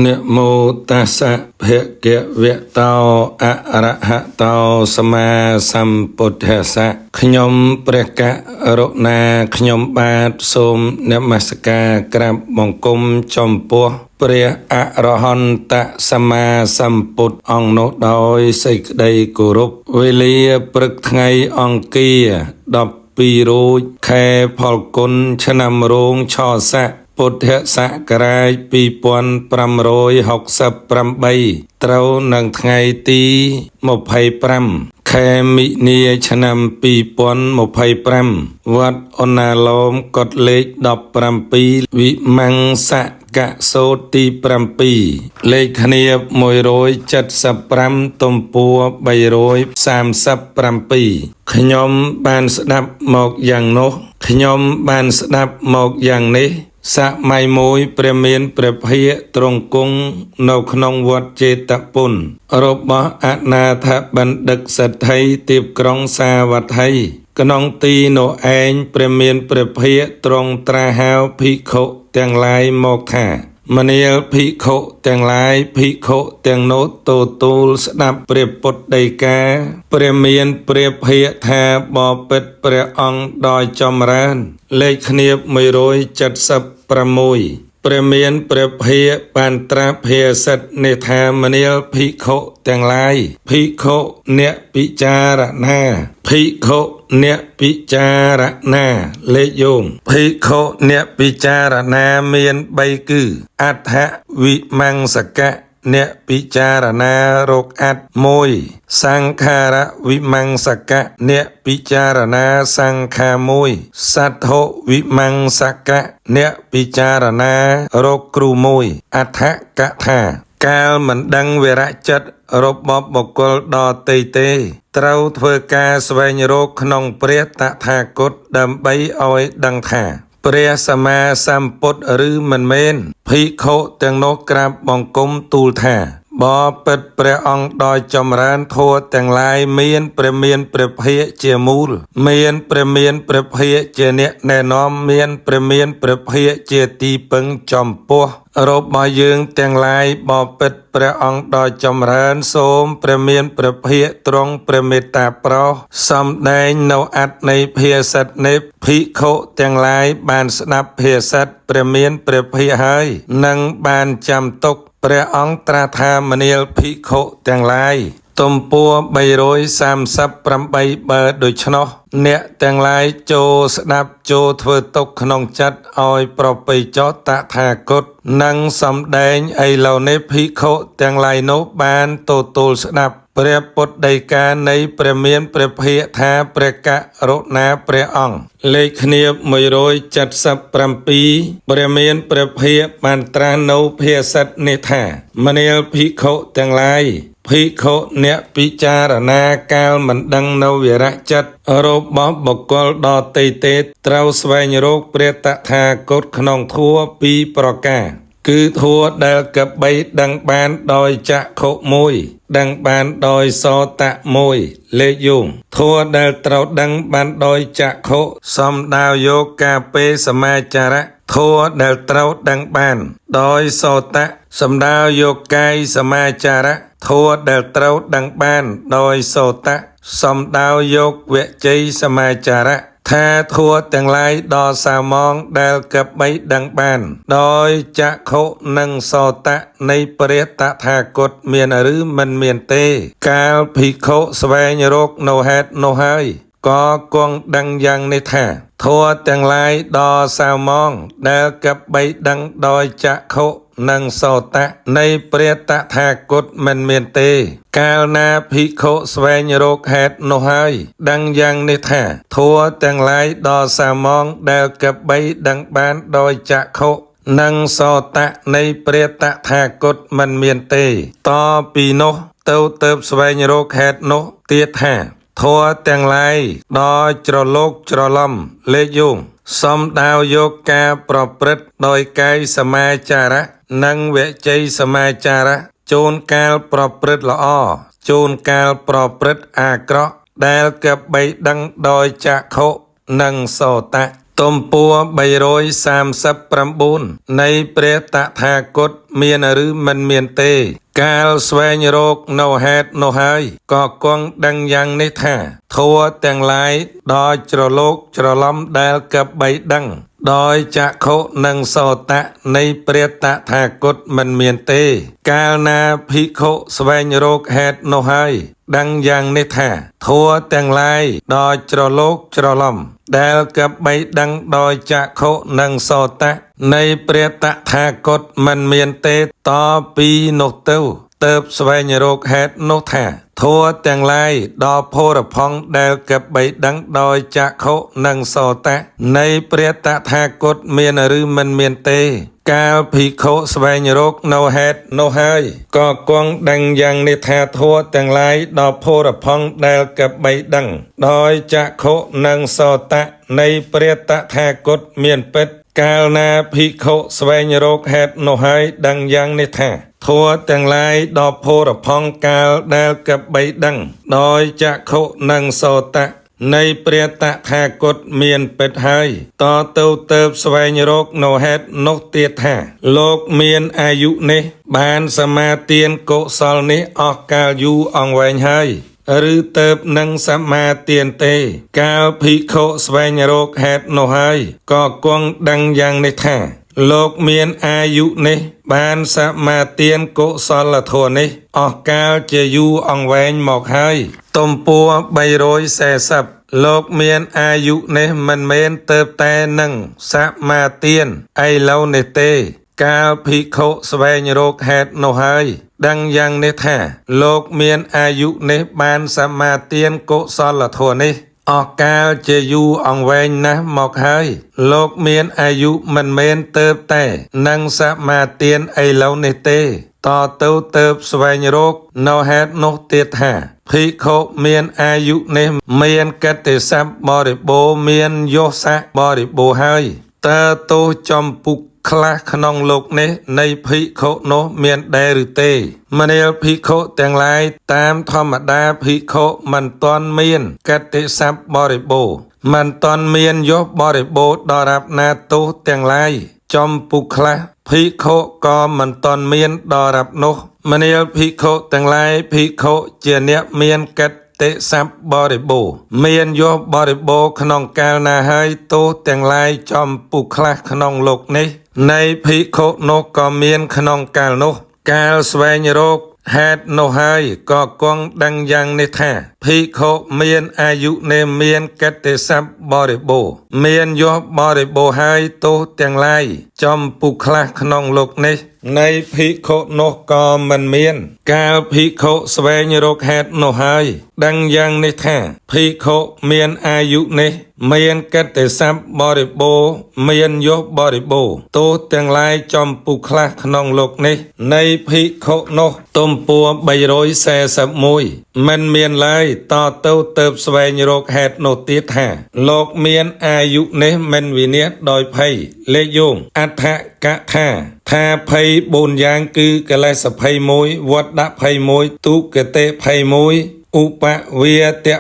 นะโมตัสสะภะคะวะโตอะระหะโตสัมมาสัมพุทธัสสะខ្ញុំព្រះករុណាខ្ញុំបាទសូមនមស្ការក្រាបបង្គំចំពោះព្រះអរហន្តសម្មាសម្ពុទ្ធអង្គនោះដោយសេចក្តីគោរពវេលាព្រឹកថ្ងៃអង្គារ12រោចខែផលគុណឆ្នាំរោងឆស័កពុទ្ធសករាជ2568ត្រូវនឹងថ្ងៃទី25ខែមិនិនាឆ្នាំ2025វត្តអូណាឡូមកុដលេខ17វិមង្សកសូត្រទី7លេខគ្នា175ទំព័រ337ខ្ញុំបានស្ដាប់មកយ៉ាងនោះខ្ញុំបានស្ដាប់មកយ៉ាងនេះសម័យមួយព្រះមានព្រះភិក្ខទ្រង់គង់នៅក្នុងវត្តចេតពុនរបស់អនាថបណ្ឌិតសេដ្ឋីទីក្រុងសាវត្ថីក្នុងទីនោះឯងព្រះមានព្រះភិក្ខទ្រង់ត្រាស់ហៅភិក្ខុទាំងឡាយមកថាមនាលភិក្ខុទាំងឡាយភិក្ខុទាំងនោះទូលស្ដាប់ព្រះពុទ្ធដីកាព្រះមានព្រះភិក្ខថាបពិតព្រះអង្គដោយចម្រើនលេខគ្នា176ព្រះមានព្រះភិក្ខបានត្រាស់ភាសិតនេះថាមនាលភិក្ខុទាំងឡាយភិក្ខុអ្នកពិចារណាភិក្ខុអ្នកពិចារណាលេខយោងភិក្ខុអ្នកពិចារណាមាន3គឺអដ្ឋវិមង្សកៈអ្នកពិចារណារកអត្ត1សង្ខារវិមង្សកៈអ្នកពិចារណាសង្ខារ1សទ្ធុវិមង្សកៈអ្នកពិចារណារកគ្រូ1អដ្ឋកថាកាលមិនដឹងវរៈចិត្តរបស់បុគ្គលដទៃទេត្រូវធ្វើការស្វែងរកក្នុងព្រះតថាគតដើម្បីឲ្យដឹងថាព្រះសម្មាសម្ពុទ្ធឬមិនមែនភិក្ខុទាំងនោះក្រាបបង្គំទូលថាបពិតព្រះអង្គដោយចម្រើនធម៌ទាំងឡាយមានព្រះមានព្រះភិក្ខជាមូលមានព្រះមានព្រះភិក្ខជាអ្នកណែនាំមានព្រះមានព្រះភិក្ខជាទីពឹងចំពោះរបស់យើងទាំងឡាយបពិតព្រះអង្គដោយចម្រើនសូមព្រះមានព្រះភិក្ខទ្រង់ព្រះមេត្តាប្រោសសម្ដែងនៅអត្ថនៃភាសិតនេះភិក្ខុទាំងឡាយបានស្ដាប់ភាសិតព្រះមានព្រះភិក្ខហើយនឹងបានចាំទុកព្រះអង្គត្រាស់ថាមនាលភិក្ខុទាំងឡាយទំព័រ338បើដូច្នោះអ្នកទាំងឡាយចូលស្ដាប់ចូលធ្វើទុកក្នុងចិត្តឲ្យប្រពៃចោតថាគតនិងសម្ដែងឥឡូវនេះភិក្ខុទាំងឡាយនោះបានទូលស្ដាប់ព្រះពុទ្ធដីកានៃព្រះមានព្រះភិក្ខថាព្រះករុណាព្រះអង្គលេខគ្នា177ព្រះមានព្រះភិក្ខបានត្រាស់នៅភាសិតនេះថាមនាលភិក្ខុទាំងឡាយភិក្ខុអ្នកពិចារណាកាលមិនដឹងនៅវិរៈចិត្តរបស់បុគ្គលដទៃទេត្រូវស្វែងរកព្រះតថាគតក្នុងធម៌2ប្រការគឺធម៌ដែលកបីដឹងបានដោយចក្ខុ1ដឹងបានដោយសោតៈ1លេខយោងធម៌ដែលត្រូវដឹងបានដោយចក្ខុសំដៅយកកាពេសមាចារៈធម៌ដែលត្រូវដឹងបានដោយសោតៈសំដៅយកកាយសមាចារៈធម៌ដែលត្រូវដឹងបានដោយសោតៈសំដៅយកវជ័យសមាចារៈថាធัวទាំងឡាយដល់សាមងដែលកបីដឹងបានដោយចក្ខុនិងសោតៈនៃព្រះតថាគតមានឬមិនមានទេកាលភិក្ខុស្វែងរកនៅហេតុនោះហើយក៏គង់ដឹងយ៉ាងនេះថាធัวទាំងឡាយដល់សាមងដែលកបីដឹងដោយចក្ខុនិងសោតៈនៃព្រះតថាគតមិនមានទេកាលណាភិក្ខុស្វែងរកហេតុនោះហើយដឹងយ៉ាងនេះថាធัวទាំងឡាយដល់សាមងដែលកបីដឹងបានដោយចក្ខុនិងសោតៈនៃព្រះតថាគតមិនមានទេតពីនោះទៅស្វែងរកហេតុនោះទៀតថាធัวទាំងឡាយដល់ច្រឡោកច្រឡំលេខយោងសំដៅយកការប្រព្រឹត្តដោយកាយសមាចារៈនិងវជ័យសមាចារៈជួនកាលប្រព្រឹត្តល្អជួនកាលប្រព្រឹត្តអាក្រក់ដែលកបីដឹងដោយចក្ខុនិងសោតៈ ទំព័រ339នៃព្រះតថាគតមានឬមិនមានទេកាលស្វែងរកនៅហេតុនោះហើយក៏គង់ដឹងយ៉ាងនេះថាធัวទាំងឡាយដោយច្រឡោកច្រឡំដែលកបីដឹងដោយចក្ខុនិងសោតៈនៃព្រះតថាគតមិនមានទេកាលណាភិក្ខុស្វែងរកហេតុនោះហើយដឹងយ៉ាងនេះថាធัวទាំងឡាយដោយច្រឡោកច្រឡំដែលកបីដឹងដោយចក្ខុនិងសោតៈនៃព្រះតថាគតមិនមានទេតពីនោះទៅស្វែងរកហេតុនោះថាធัวទាំងឡាយដល់ភរផង់ដែលកបីដឹងដោយចក្ខុនិងសោតៈនៃព្រះតថាគតមានឬមិនមានទេកាលភិក្ខុស្វែងរកនៅហេតុនោះហើយក៏គង់ដឹងយ៉ាងនេះថាធัวទាំងឡាយដល់ភរផង់ដែលកបីដឹងដោយចក្ខុនិងសោតៈនៃព្រះតថាគតមានពិតកាលណាភិក្ខុស្វែងរកហេតុនោះហើយដឹងយ៉ាងនេះថាធัวទាំងឡាយដល់ភរផង់កាលដែលកបីដឹងដោយចក្ខុនិងសោតៈនៃព្រះតថាគតមានពិតហើយតទៅស្វែងរកនៅហេតុនោះទៀតថាលោកមានអាយុនេះបានសមាទានកុសលនេះអស់កាលយូរអង្វែងហើយឬទៅនឹងសមាទានទេកាលភិក្ខុស្វែងរកហេតុនោះហើយក៏គង់ដឹងយ៉ាងនេះថាលោកមានអាយុនេះបានសមាទានកុសលធម៌នេះអស់កាលជាយូរអង្វែងមកហើយទំព័រ340លោកមានអាយុនេះមិនមែនទៅតែនឹងសមាទានឥឡូវនេះទេកាលភិក្ខុស្វែងរកហេតុនោះហើយដឹងយ៉ាងនេះថាលោកមានអាយុនេះបានសមាទានកុសលធម៌នេះអស់កាលជាយូរអង្វែងណាស់មកហើយលោកមានអាយុមិនមែនទៅតែនឹងសមាទានឥឡូវនេះទេតទៅស្វែងរកនៅហេតុនោះទៀតថាភិក្ខុមានអាយុនេះមានកិត្តិស័ព្ទបរិបូរណ៍មានយសៈបរិបូរណ៍ហើយតើទោសចំពុកខ្លះក្នុងលោកនេះនៃភិក្ខុនោះមានដែរឬទេមនាលភិក្ខុទាំងឡាយតាមធម្មតាភិក្ខុមិនទាន់មានកិត្តិស័ព្ទបរិបូរណ៍មិនទាន់មានយសបរិបូរណ៍ដរាបណាទោសទាំងឡាយចំពុកខ្លះភិក្ខុក៏មិនទាន់មានដរាបនោះមនាលភិក្ខុទាំងឡាយភិក្ខុជាអ្នកមានកិត្តិស័ព្ទបរិបូរណ៍មានយសបរិបូរណ៍ក្នុងកាលណាហើយទោសទាំងឡាយចំពុកខ្លះក្នុងលោកនេះនៃភិក្ខុនោះក៏មានក្នុងកាលនោះកាលស្វែងរកហេតុនោះហើយក៏គង់ដឹងយ៉ាងនេះថាភិក្ខុមានអាយុនេះមានកិត្តិស័ព្ទបរិបូរណ៍មានយសបរិបូរណ៍ហើយទោសទាំងឡាយចំពុកខ្លះក្នុងលោកនេះនៃភិក្ខុនោះក៏មិនមានកាលភិក្ខុស្វែងរកហេតុនោះហើយដឹងយ៉ាងនេះថាភិក្ខុមានអាយុនេះមានកិត្តិស័ព្ទបរិបូរណ៍មានយសបរិបូរណ៍ទោសទាំងឡាយចំពុកខ្លះក្នុងលោកនេះនៃភិក្ខុនោះទំព័រ341មិនមានឡើយតទៅស្វែងរកហេតុនោះទៀតថាលោកមានអាយុនេះមិនវិនាសដោយភ័យលេខយោងអដ្ឋកថាថាភ័យ4យ៉ាងគឺកិលេស21វត្ត21ទុគតិ21ឧបវាទៈ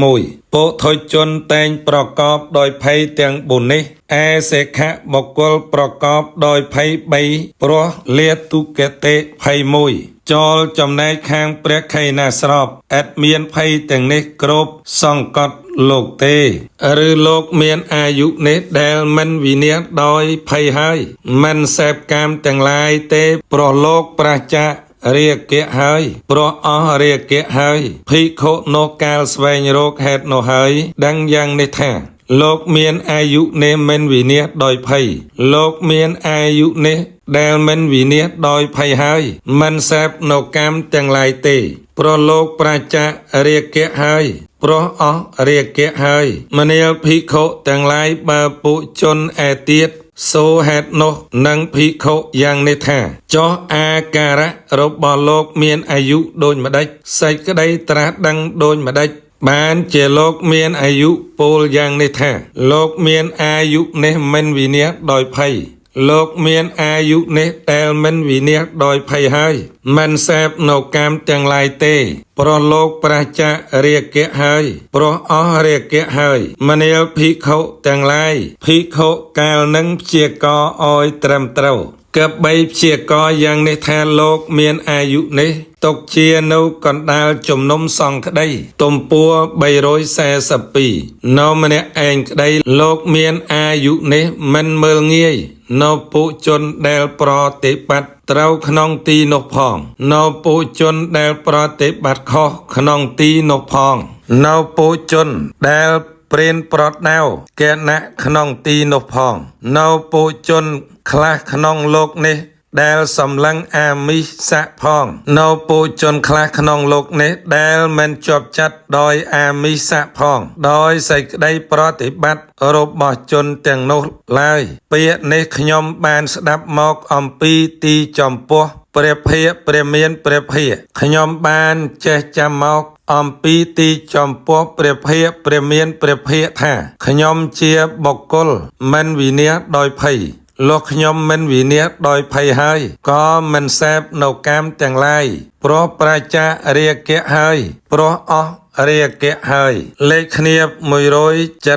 21ពុទ្ធជនតែងប្រកបដោយភ័យទាំង4នេះឯសេខៈបុគ្គលប្រកបដោយភ័យ3ព្រោះលាទុគតិ21ចូលចំណែកខាងព្រះខេណាស្របឥតមានភ័យទាំងនេះគ្រប់សង្កត់លោកទេឬលោកមានអាយុនេះដែលមិនវិនាសដោយភ័យហើយមិនសេពកាមទាំងឡាយទេព្រោះលោកប្រចារាគៈហើយព្រោះអស់រាគៈហើយភិក្ខុនោះកាលស្វែងរកហេតុនោះហើយដឹងយ៉ាងនេះថាលោកមានអាយុនេះមិនវិនាសដោយភ័យលោកមានអាយុនេះដែលមិនវិនាសដោយភ័យហើយមិនសេពនៅកម្មទាំងឡាយទេព្រោះលោកប្រចារាគៈហើយព្រោះអស់រាគៈហើយមនាលភិក្ខុទាំងឡាយបើពុជនឯទៀតសូហេតុនោះនឹងភិក្ខុយ៉ាងនេះថាចោះអាការៈរបស់លោកមានអាយុដូចម្ដេចសេចក្តីត្រាស់ដឹងដូចម្ដេចបានជាលោកមានអាយុពោលយ៉ាងនេះថាលោកមានអាយុនេះមិនវិនាសដោយភ័យ លោកមានអាយុនេះដែលមិនវិនិច្ឆ័យដោយភ័យហើយមិនសេពនៅកាមទាំងឡាយទេព្រោះលោកប្រះចាករាគៈហើយព្រោះអស់រាគៈហើយមនាលភិក្ខុទាំងឡាយភិក្ខុកាលនឹងព្យាករឲ្យត្រឹមត្រូវកបីព្យាករយ៉ាងនេះថាលោកមានអាយុនេះទុកជានៅកណ្ដាលជំនុំសង្ឃក្តីទំព័រ342នៅម្នាក់ឯងក្តីលោកមានអាយុនេះមិនមើលងាយនៅពុជនដែលប្រតិបត្តិត្រូវក្នុងទីនោះផងនៅពុជនដែលប្រតិបត្តិខុសក្នុងទីនោះផងនៅពុជនដែលព្រានប្រត់ដៅកែណៈក្នុងទីនោះផងនៅពុជនខ្លះក្នុងលោកនេះដែលសម្លឹងអាមិសៈផងនៅពុជនខ្លះក្នុងលោកនេះដែលមិនជាប់ចិត្តដោយអាមិសៈផងដោយសេចក្តីប្រតិបត្តិរបស់ជនទាំងនោះឡើយពាក្យនេះខ្ញុំបានស្ដាប់មកអំពីទីចំពោះព្រះភិក្ខព្រះមានព្រះភិក្ខខ្ញុំបានចេះចាំមកអំពីទីចំពោះព្រះភិក្ខព្រះមានព្រះភិក្ខថាខ្ញុំជាបុគ្គលមិនវិនាសដោយភ័យលោកខ្ញុំមិនវិនាសដោយភ័យហើយក៏មិនសេពនៅកាមទាំងឡាយព្រោះប្រជារាគៈហើយព្រោះអស់រាគៈហើយលេខគ្នា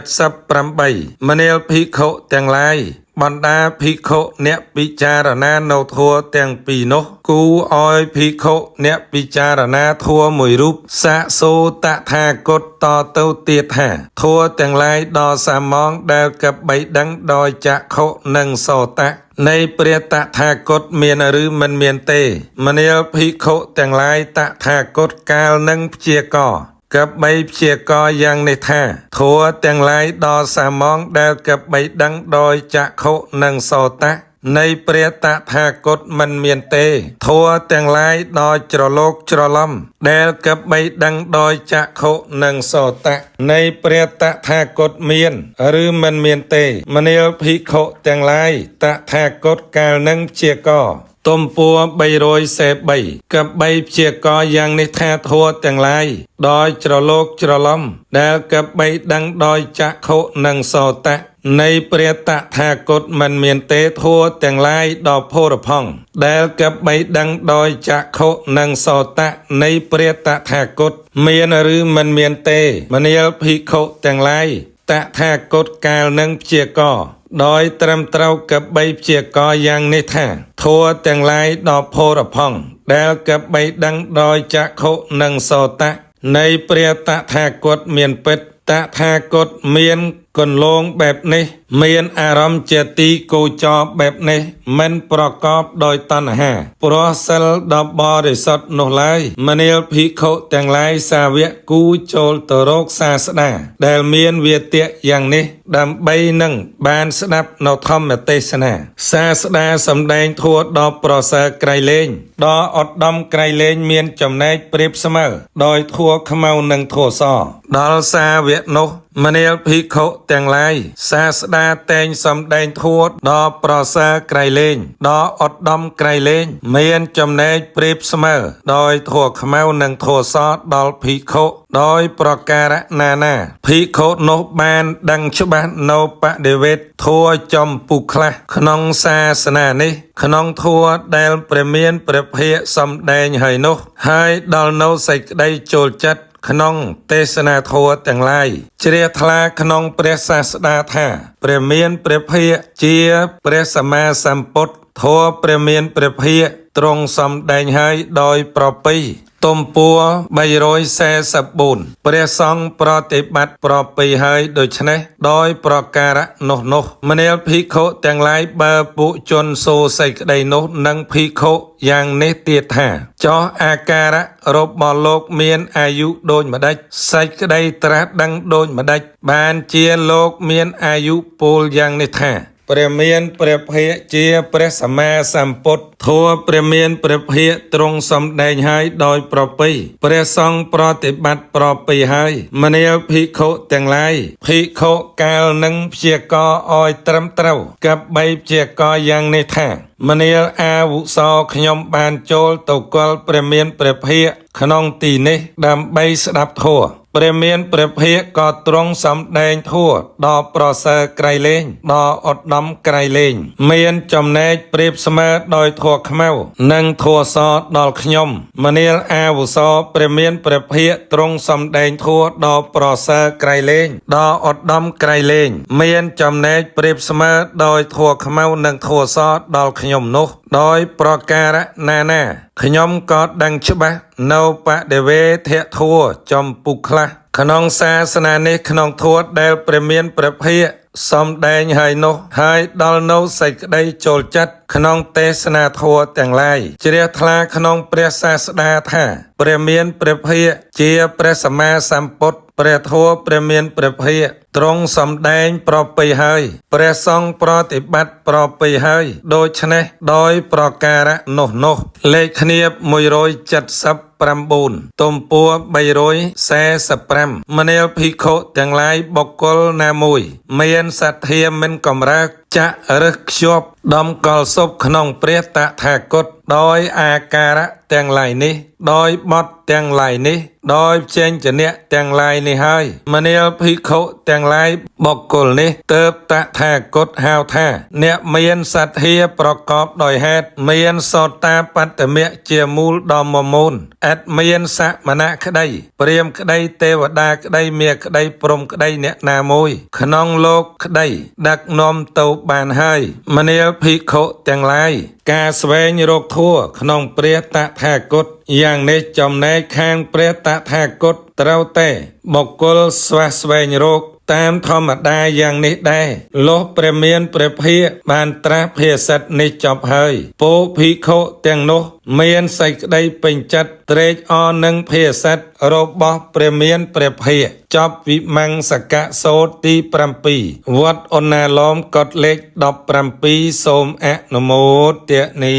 178មនាលភិក្ខុទាំងឡាយបណ្ដាភិក្ខុអ្នកពិចារណានៅធម៌ទាំងពីរនោះគូឲ្យភិក្ខុអ្នកពិចារណាធម៌មួយរូបសាកសូតថាគតតទៅទៀតថាធម៌ទាំងឡាយដ៏សាមញ្ញដែលកបីដឹងដោយចក្ខុនិងសោតៈនៃព្រះតថាគតមានឬមិនមានទេមនាលភិក្ខុទាំងឡាយតថាគតកាលនឹងព្យាករកបីព្យាករយ៉ាងនេះថាធัวទាំងឡាយដ៏សាមញ្ញដែលកបីដឹងដោយចក្ខុនិងសោតៈនៃព្រះតថាគតមិនមានទេធัวទាំងឡាយដ៏ច្រឡោកច្រឡំដែលកបីដឹងដោយចក្ខុនិងសោតៈនៃព្រះតថាគតមានឬមិនមានទេមនាលភិក្ខុទាំងឡាយតថាគតកាលនឹងព្យាករទំព័រ343កបីព្យាករយ៉ាងនេះថាធัวទាំងឡាយដោយច្រឡោកច្រឡំដែលកបីដឹងដោយចក្ខុនិងសោតៈនៃព្រះតថាគតមិនមានទេធัวទាំងឡាយដ៏ផូរផង់ដែលកបីដឹងដោយចក្ខុនិងសោតៈនៃព្រះតថាគតមានឬមិនមានទេមនាលភិក្ខុទាំងឡាយតថាគតកាលនឹងព្យាករដោយត្រឹមត្រូវកបីព្យាករយ៉ាងនេះថាធัวទាំងឡាយដ៏ផូរផង់ដែលកបីដឹងដោយចក្ខុនិងសោតៈនៃព្រះតថាគតមានពិតតថាគតមានគន្លងបែបនេះមានអារម្មណ៍ជាទីគោចរបែបនេះមិនប្រកបដោយតណ្ហាព្រោះសិលដ៏បរិសុទ្ធនោះឡើយមនាលភិក្ខុទាំងឡាយសាវកគូចូលទៅរកសាស្តាដែលមានវាទៈយ៉ាងនេះដើម្បីនឹងបានស្ដាប់នៅធម្មទេសនាសាស្តាសម្ដែងធម៌ដ៏ប្រសើរក្រៃលែងដ៏ឧត្តមក្រៃលែងមានចំណែកប្រៀបស្មើដោយធម៌ខ្មៅនិងធម៌សដល់សាវកនោះមនាលភិក្ខុទាំងឡាយសាស្តាតែងសម្ដែងធម៌ដ៏ប្រសើរក្រៃលែងដ៏ឧត្តមក្រៃលែងមានចំណែកប្រៀបស្មើដោយធម៌ខ្មៅនិងធម៌សដល់ភិក្ខុដោយប្រការណានាភិក្ខុនោះបានដឹងច្បាស់នៅបដិវេតធម៌ចំពុខ្លះក្នុងសាសនានេះក្នុងធម៌ដែលព្រះមានព្រះភិក្ខសម្ដែងហើយនោះហើយដល់នៅសេចក្តីចូលចិត្តក្នុងទេសនាធម៌ទាំងឡាយជ្រះថ្លាក្នុងព្រះសាស្តាថាព្រះមានព្រះភិក្ខជាព្រះសម្មាសម្ពុទ្ធធម៌ព្រះមានព្រះភិក្ខទ្រង់សម្ដែងហើយដោយប្រពៃទំព័រ344ព្រះសង្ឃប្រតិបត្តិប្រពៃហើយដូច្នេះដោយប្រការនោះមនាលភិក្ខុទាំងឡាយបើពុជនសូសេចក្តីនោះនឹងភិក្ខុយ៉ាងនេះទៀតថាចោះអាការៈរបស់លោកមានអាយុដូចម្ដេចសេចក្តីត្រាស់ដឹងដូចម្ដេចបានជាលោកមានអាយុពលយ៉ាងនេះថាព្រះមានព្រះភិក្ខជាព្រះសម្មាសម្ពុទ្ធ ធัวព្រះមានព្រះភិក្ខទ្រង់សំដែងហើយដោយប្រពៃព្រះសង្ឃប្រតិបត្តិប្រពៃហើយមនាលភិក្ខុទាំងឡាយភិក្ខុកាលនឹងព្យាករឲ្យត្រឹមត្រូវកັບបីព្យាករយ៉ាងនេះថាមនាលអាវុសោខ្ញុំបានចូលទៅគល់ព្រះមានព្រះភិក្ខក្នុងទីនេះដើម្បីស្ដាប់ធัวព្រះមានព្រះភិក្ខក៏ទ្រង់សំដែងធัวដ៏ប្រសើរក្រៃលែងដ៏ឧត្តមក្រៃលែងមានចំណែកប្រៀបស្មើដោយធัวខ្មៅនិងធัวសដល់ខ្ញុំមនាលអាវុសោព្រះមានព្រះភិក្ខទ្រង់សំដែងធัวដ៏ប្រសើរក្រៃលែងដ៏ឧត្តមក្រៃលែងមានចំណែកប្រៀបស្មើដោយធัวខ្មៅនិងធัวសដល់ខ្ញុំនោះដោយប្រការណាខ្ញុំក៏ដឹងច្បាស់នៅបដិវេធធัวចំពុកខ្លះក្នុងសាសនានេះក្នុងធัวដែលព្រះមានព្រះភិក្ខសំដែងហើយនោះហើយដល់នៅសេចក្តីចូលចិត្តក្នុងទេសនាធัวទាំងឡាយជ្រះថ្លាក្នុងព្រះសាស្តាថាព្រះមានព្រះភិក្ខជាព្រះសម្មាសម្ពុទ្ធព្រះធัวព្រះមានព្រះភិក្ខទ្រង់សំដែងប្រពៃហើយព្រះសង្ឃប្រតិបត្តិប្រពៃហើយដូច្នេះដោយប្រការនោះលេខគ្នាប179ទំព័រ345មនាលភិក្ខុទាំងឡាយបុគ្គលណាមួយមានសទ្ធាមិនកំរើកចាក់រឹសខ្ជាប់ដំកល់សុបក្នុងព្រះតថាគតដោយអាការៈទាំងឡាយនេះដោយបទទាំងឡាយនេះដោយផ្សេងចនៈទាំងឡាយនេះហើយមនាលភិក្ខុទាំងឡាយបុគ្គលនេះទើបតថាគតហៅថាអ្នកមានសទ្ធាប្រកបដោយហេតុមានសោតាបត្តមៈជាមូលដ៏មមូនឥតមានសមណៈក្តីព្រាហ្មណ៍ក្តីទេវតាក្តីមាក្តីព្រំក្តីអ្នកណាមួយក្នុងលោកក្តីដឹកនាំទៅបានហើយមនាលភិក្ខុទាំងឡាយការស្វែងរកធัวក្នុងព្រះតថាគតយ៉ាងនេះចំណែកខាងព្រះតថាគតត្រូវតែបុគ្គលស្វែងរកតាមធម្មតាយ៉ាងនេះដែរលុះព្រះមានព្រះភិក្ខបានត្រាស់ភាសិតនេះចប់ហើយពោភិក្ខុទាំងនោះមានសេចក្តីពេញចិត្តត្រេកអរនឹងភាសិតរបស់ព្រះមានព្រះភិក្ខចប់វិមង្សកសូត្រទី7វត្តអូណាឡោមកុដលេខ17សូមអនុមោទនា